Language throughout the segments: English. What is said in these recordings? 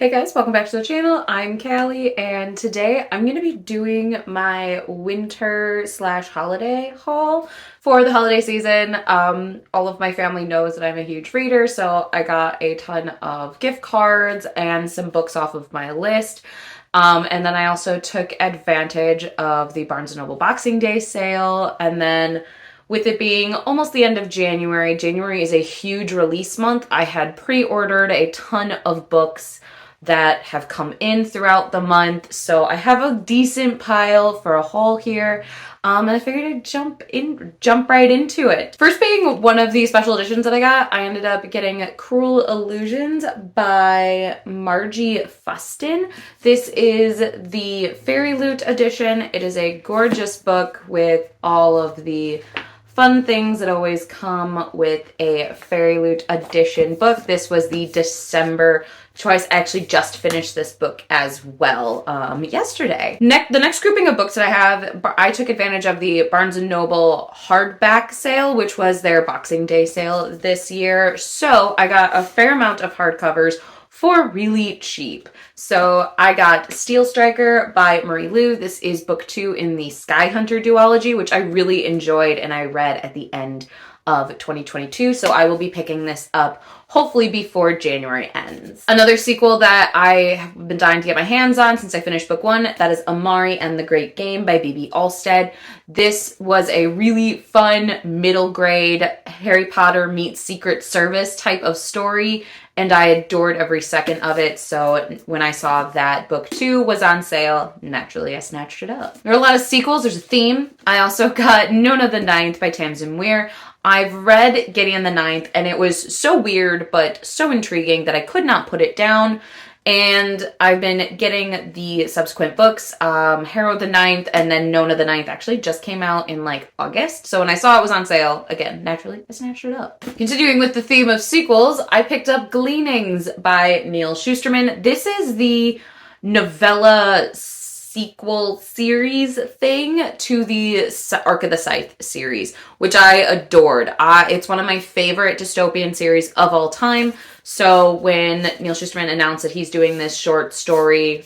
Hey guys, welcome back to the channel. I'm Callie, and today I'm going to be doing my winter slash holiday haul for the holiday season. All of my family knows that I'm a huge reader, so I got a ton of gift cards and some books off of my list. And then I also took advantage of the Barnes & Noble Boxing Day sale, and then with it being almost the end of January, January is a huge release month. I had pre-ordered a ton of books that have come in throughout the month, so I have a decent pile for a haul here, and I figured I'd jump right into it. First being one of the special editions that I got, I ended up getting Cruel Illusions by Margie Fuston. This is the Fairy Loot edition. It is a gorgeous book with all of the fun things that always come with a Fairy Loot edition book. This was the December choice. I actually just finished this book as well yesterday. The next grouping of books that I have, I took advantage of the Barnes & Noble hardback sale, which was their Boxing Day sale this year. So I got a fair amount of hardcovers for really cheap. So I got Steel Striker by Marie Lu. This is book 2 in the Sky Hunter duology, which I really enjoyed and I read at the end of 2022. So I will be picking this up hopefully before January ends. Another sequel that I have been dying to get my hands on since I finished book 1, that is Amari and the Great Game by B.B. Alstead. This was a really fun middle grade Harry Potter meets Secret Service type of story, and I adored every second of it. So when I saw that book 2 was on sale, naturally I snatched it up. There are a lot of sequels. There's a theme. I also got Nona the Ninth by Tamsin Weir. I've read Gideon the Ninth, and it was so weird but so intriguing that I could not put it down. And I've been getting the subsequent books. Harrow the Ninth and then Nona the Ninth actually just came out in like August. So when I saw it was on sale, again, naturally, I snatched it up. Continuing with the theme of sequels, I picked up Gleanings by Neil Shusterman. This is the novella sequel series thing to the Arc of the Scythe series, which I adored. It's one of my favorite dystopian series of all time. So when Neil Shusterman announced that he's doing this short story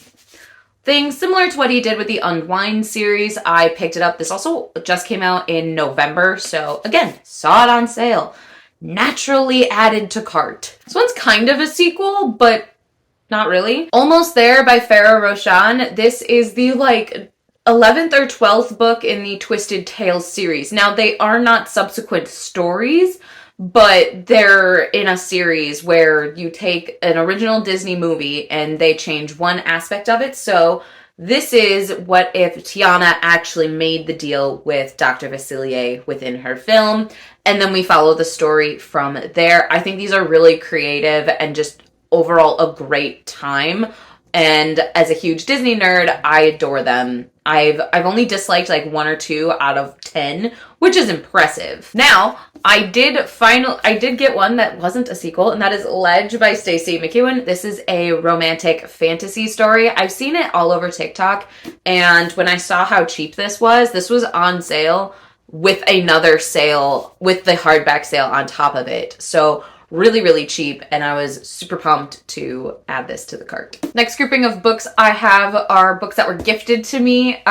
thing similar to what he did with the Unwind series, I picked it up. This also just came out in November, so again, saw it on sale. Naturally added to cart. This one's kind of a sequel, but not really. Almost There by Farah Roshan. This is the 11th or 12th book in the Twisted Tales series. Now, they are not subsequent stories, but they're in a series where you take an original Disney movie and they change one aspect of it. So this is what if Tiana actually made the deal with Dr. Facilier within her film, and then we follow the story from there. I think these are really creative and just overall a great time, and as a huge Disney nerd, I adore them. I've only disliked like 1 or 2 out of 10, which is impressive. Now, I did get one that wasn't a sequel, and that is Ledge by Stacey McEwen. This is a romantic fantasy story. I've seen it all over TikTok, and when I saw how cheap this was on sale with another sale, with the hardback sale on top of it. So really, really cheap, and I was super pumped to add this to the cart. Next grouping of books I have are books that were gifted to me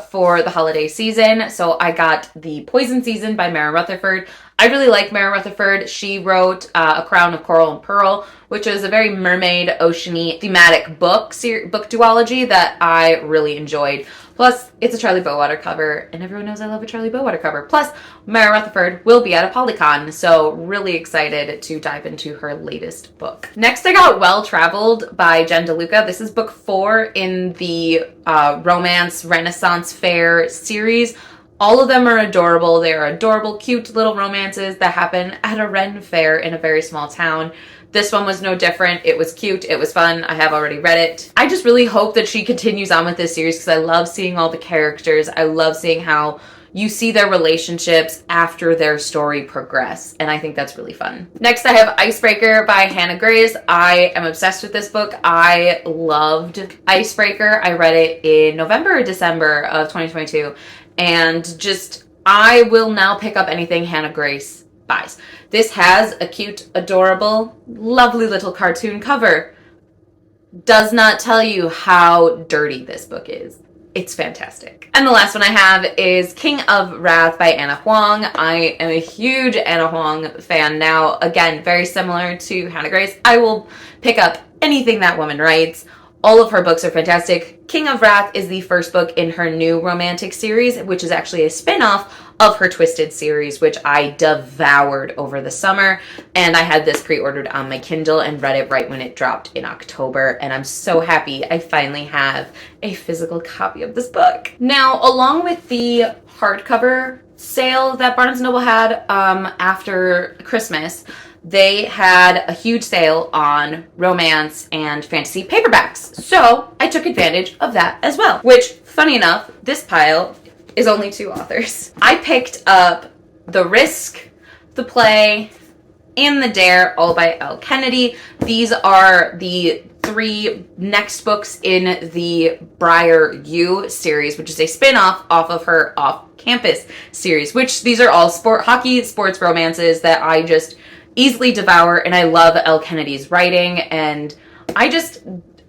for the holiday season. So I got The Poison Season by Mara Rutherford. I really like Mara Rutherford. She wrote A Crown of Coral and Pearl, which is a very mermaid, oceany thematic book duology that I really enjoyed. Plus, it's a Charlie Bowater cover, and everyone knows I love a Charlie Bowater cover. Plus, Mara Rutherford will be at a Polycon, so really excited to dive into her latest book. Next, I got Well Traveled by Jen DeLuca. This is book 4 in the Romance Renaissance Fair series. All of them are adorable. They are adorable, cute little romances that happen at a Ren fair in a very small town. This one was no different. It was cute. It was fun. I have already read it. I just really hope that she continues on with this series because I love seeing all the characters. I love seeing how you see their relationships after their story progress, and I think that's really fun. Next, I have Icebreaker by Hannah Grace. I am obsessed with this book. I loved Icebreaker. I read it in November or December of 2022, and I will now pick up anything Hannah Grace buys. This has a cute, adorable, lovely little cartoon cover. does not tell you how dirty this book is. It's fantastic. And the last one I have is King of Wrath by Anna Huang. I am a huge Anna Huang fan now. Again, very similar to Hannah Grace. I will pick up anything that woman writes. All of her books are fantastic. King of Wrath is the first book in her new romantic series, which is actually a spin-off of her Twisted series, which I devoured over the summer. And I had this pre-ordered on my Kindle and read it right when it dropped in October. And I'm so happy I finally have a physical copy of this book. Now, along with the hardcover sale that Barnes & Noble had after Christmas, they had a huge sale on romance and fantasy paperbacks. So I took advantage of that as well, which, funny enough, this pile is only 2 authors. I picked up The Risk, The Play, and The Dare, all by Elle Kennedy. These are the 3 next books in the Briar U series, which is a spin-off off of her Off-Campus series, which these are all hockey sports romances that I just easily devour, and I love Elle Kennedy's writing, and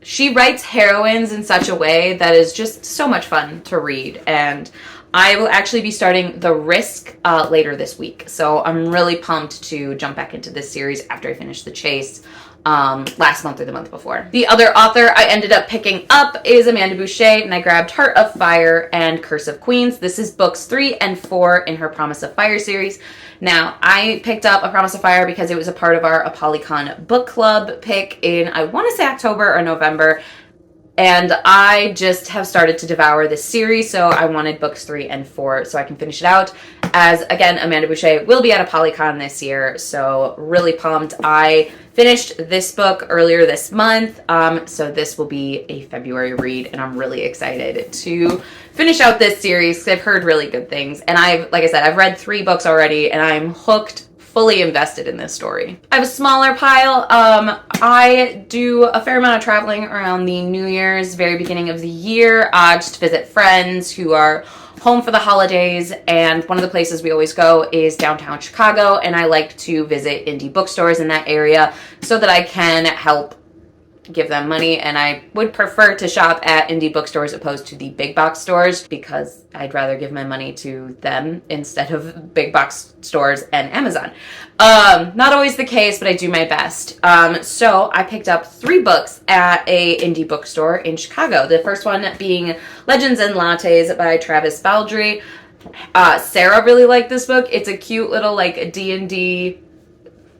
she writes heroines in such a way that is just so much fun to read. And I will actually be starting The Risk later this week. So I'm really pumped to jump back into this series after I finish The Chase last month or the month before. The other author I ended up picking up is Amanda Boucher, and I grabbed Heart of Fire and Curse of Queens. This is books 3 and 4 in her Promise of Fire series. Now, I picked up A Promise of Fire because it was a part of our ApollyCon book club pick in, I want to say October or November. And I just have started to devour this series, so I wanted books 3 and 4 so I can finish it out. As, again, Amanda Boucher will be at ApollyCon this year, so really pumped. I finished this book earlier this month, so this will be a February read, and I'm really excited to finish out this series because I've heard really good things. And like I said, I've read 3 books already, and I'm hooked, fully invested in this story. I have a smaller pile. I do a fair amount of traveling around the New Year's, very beginning of the year, just to visit friends who are home for the holidays, and one of the places we always go is downtown Chicago, and I like to visit indie bookstores in that area so that I can help give them money, and I would prefer to shop at indie bookstores opposed to the big box stores because I'd rather give my money to them instead of big box stores and Amazon. Not always the case, but I do my best. So I picked up 3 books at a indie bookstore in Chicago. The first one being Legends and Lattes by Travis Baldry. Sarah really liked this book. It's a cute little like D&D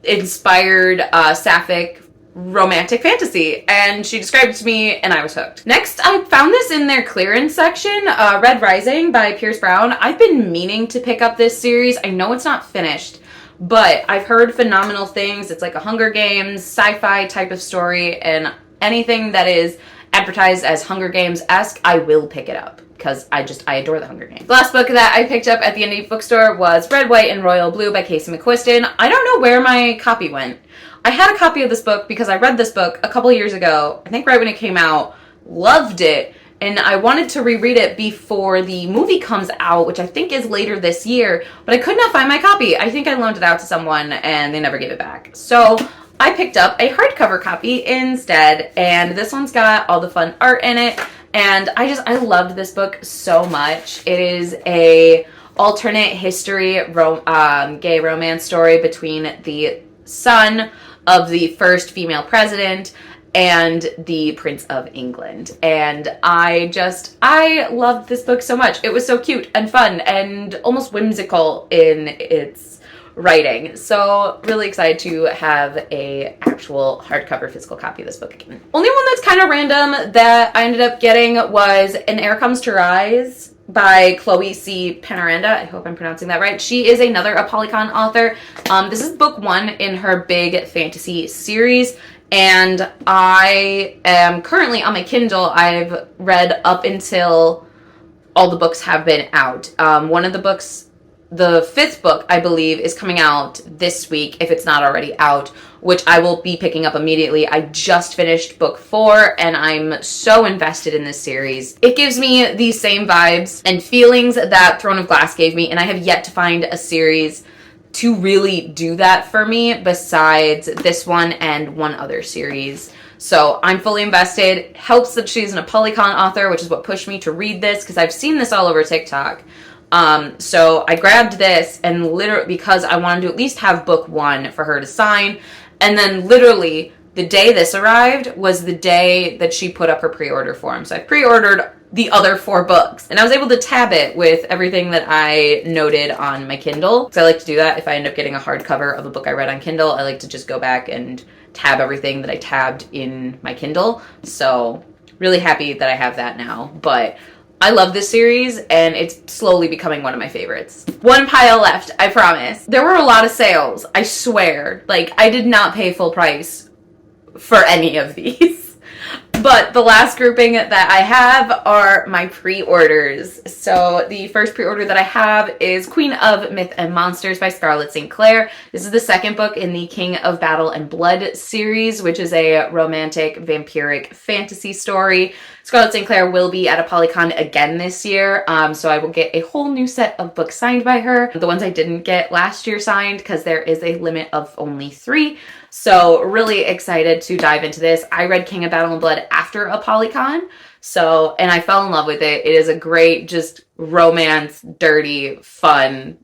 inspired sapphic romantic fantasy, and she described it to me and I was hooked. Next, I found this in their clearance section, Red Rising by Pierce Brown. I've been meaning to pick up this series. I know it's not finished, but I've heard phenomenal things. It's like a Hunger Games sci-fi type of story, and anything that is advertised as Hunger Games-esque, I will pick it up because I adore the Hunger Games. The last book that I picked up at the indie bookstore was Red, White, and Royal Blue by Casey McQuiston. I don't know where my copy went. I had a copy of this book because I read this book a couple years ago, I think right when it came out, loved it, and I wanted to reread it before the movie comes out, which I think is later this year, but I could not find my copy. I think I loaned it out to someone and they never gave it back. So I picked up a hardcover copy instead, and this one's got all the fun art in it, and I loved this book so much. It is a alternate history gay romance story between the son of the first female president and the Prince of England. And I loved this book so much. It was so cute and fun and almost whimsical in its writing. So really excited to have a actual hardcover physical copy of this book again. Only one that's kind of random that I ended up getting was An Heir Comes to Rise by Chloe C. Penaranda. I hope I'm pronouncing that right. She is another ApollyCon author. This is book 1 in her big fantasy series, and I am currently on my Kindle. I've read up until all the books have been out. One of the books, the 5th book, I believe, is coming out this week, if it's not already out, which I will be picking up immediately. I just finished book 4, and I'm so invested in this series. It gives me these same vibes and feelings that Throne of Glass gave me, and I have yet to find a series to really do that for me besides this one and one other series. So I'm fully invested. Helps that she's an Apolycon author, which is what pushed me to read this, because I've seen this all over TikTok. So I grabbed this, and literally, because I wanted to at least have book 1 for her to sign, and then literally the day this arrived was the day that she put up her pre-order form. So I pre-ordered the other 4 books, and I was able to tab it with everything that I noted on my Kindle. So I like to do that if I end up getting a hardcover of a book I read on Kindle. I like to just go back and tab everything that I tabbed in my Kindle. So really happy that I have that now. But I love this series, and it's slowly becoming one of my favorites. 1 pile left, I promise. There were a lot of sales, I swear. Like, I did not pay full price for any of these. But the last grouping that I have are my pre-orders. So the first pre-order that I have is Queen of Myth and Monsters by Scarlett St. Clair. This is the second book in the King of Battle and Blood series, which is a romantic vampiric fantasy story. Scarlett St. Clair will be at Apolycon again this year, so I will get a whole new set of books signed by her. The ones I didn't get last year signed, because there is a limit of only 3. So really excited to dive into this. I read King of Battle and Blood after Apolycon, and I fell in love with it. It is a great, just romance, dirty, fun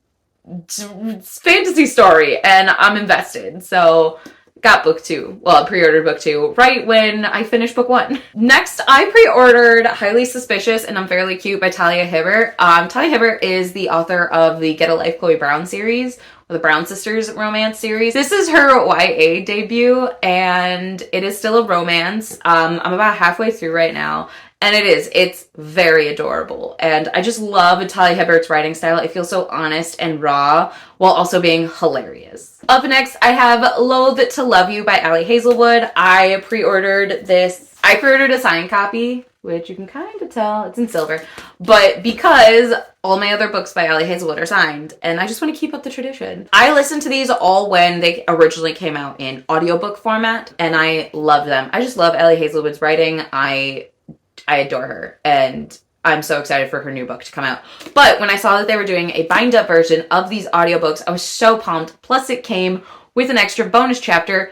fantasy story, and I'm invested. So got book 2. Well, I pre-ordered book 2 right when I finished book 1. Next, I pre-ordered Highly Suspicious and Unfairly Cute by Talia Hibbert. Talia Hibbert is the author of the Get a Life Chloe Brown series, or the Brown Sisters romance series. This is her YA debut, and it is still a romance. I'm about halfway through right now, and it's very adorable. And I just love Talia Hibbert's writing style. It feels so honest and raw, while also being hilarious. Up next, I have Loathe to Love You by Ali Hazelwood. I pre-ordered this. I pre-ordered a signed copy, which you can kind of tell, it's in silver. But because all my other books by Ali Hazelwood are signed, and I just want to keep up the tradition. I listened to these all when they originally came out in audiobook format, and I love them. I just love Ali Hazelwood's writing. I adore her, and I'm so excited for her new book to come out. But when I saw that they were doing a bind-up version of these audiobooks, I was so pumped. Plus, it came with an extra bonus chapter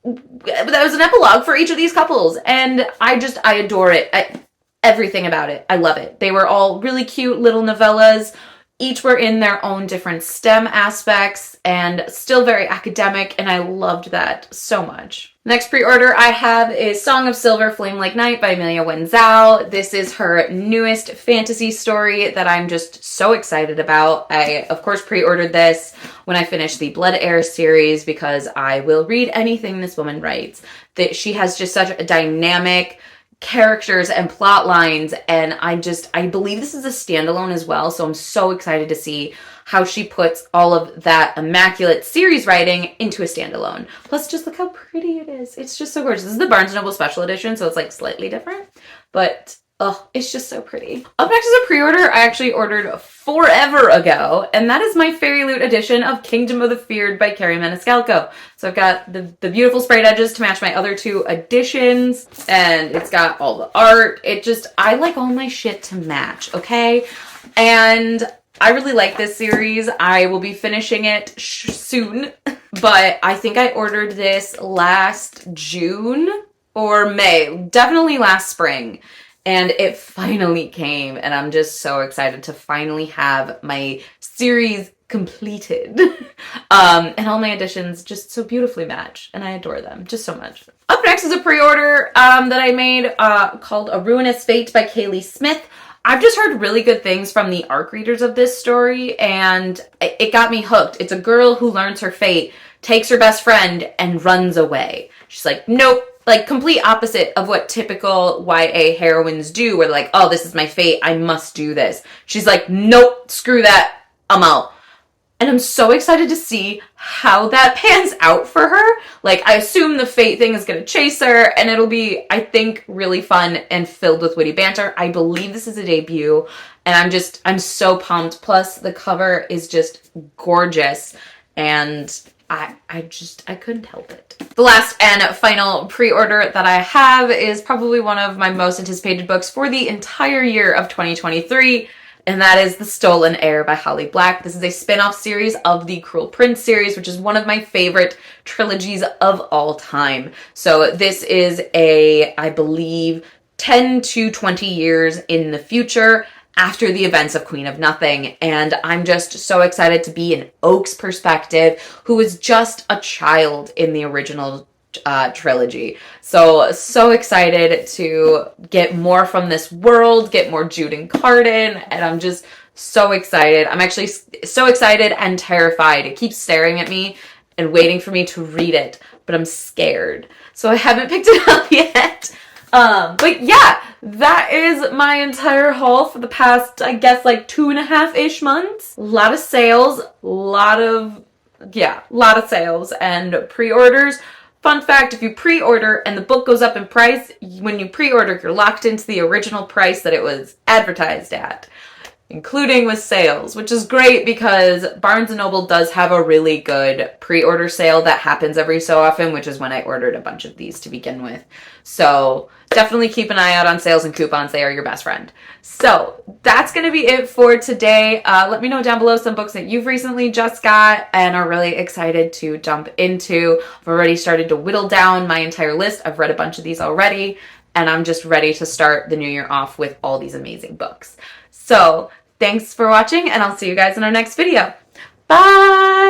that was an epilogue for each of these couples, and I adore it. Everything about it. I love it. They were all really cute little novellas. Each were in their own different STEM aspects and still very academic, and I loved that so much. Next pre-order I have is Song of Silver, Flame Like Night by Amelia Wenzhou. This is her newest fantasy story that I'm just so excited about. I, of course, pre-ordered this when I finished the Blood Heir series, because I will read anything this woman writes. That she has just such a dynamic characters and plot lines, and I believe this is a standalone as well, so I'm so excited to see how she puts all of that immaculate series writing into a standalone. Plus, just look how pretty it is. It's just so gorgeous. This is the Barnes & Noble special edition, so it's like slightly different, but oh, it's just so pretty. Up next is a pre-order I actually ordered forever ago, and that is my Fairy Loot edition of Kingdom of the Feared by Carrie Maniscalco. So I've got the beautiful sprayed edges to match my other 2 editions, and it's got all the art. I like all my shit to match, okay? And I really like this series. I will be finishing it soon, but I think I ordered this last June or May, definitely last spring. And it finally came, and I'm just so excited to finally have my series completed. And all my editions just so beautifully match, and I adore them just so much. Up next is a pre-order that I made called A Ruinous Fate by Kaylee Smith. I've just heard really good things from the ARC readers of this story, and it got me hooked. It's a girl who learns her fate, takes her best friend, and runs away. She's like, nope. Like, complete opposite of what typical YA heroines do, where they're like, oh, this is my fate, I must do this. She's like, nope, screw that, I'm out. And I'm so excited to see how that pans out for her. Like, I assume the fate thing is going to chase her, and it'll be, I think, really fun and filled with witty banter. I believe this is a debut, and I'm so pumped. Plus, the cover is just gorgeous, and I couldn't help it. The last and final pre-order that I have is probably one of my most anticipated books for the entire year of 2023. and that is The Stolen Heir by Holly Black. This is a spin-off series of the Cruel Prince series, which is one of my favorite trilogies of all time. So this is I believe, 10 to 20 years in the future after the events of Queen of Nothing. And I'm just so excited to be in Oak's perspective, who was just a child in the original trilogy. So excited to get more from this world, get more Jude and Carden, and I'm just so excited. I'm actually so excited and terrified. It keeps staring at me and waiting for me to read it, but I'm scared. So I haven't picked it up yet. But yeah, that is my entire haul for the past, I guess, like 2.5-ish months. A lot of sales, a lot of sales and pre-orders. Fun fact, if you pre-order and the book goes up in price, when you pre-order, you're locked into the original price that it was advertised at, including with sales, which is great because Barnes & Noble does have a really good pre-order sale that happens every so often, which is when I ordered a bunch of these to begin with. So definitely keep an eye out on sales and coupons. They are your best friend. So that's going to be it for today. Let me know down below some books that you've recently just got and are really excited to jump into. I've already started to whittle down my entire list. I've read a bunch of these already, and I'm just ready to start the new year off with all these amazing books. So thanks for watching, and I'll see you guys in our next video. Bye!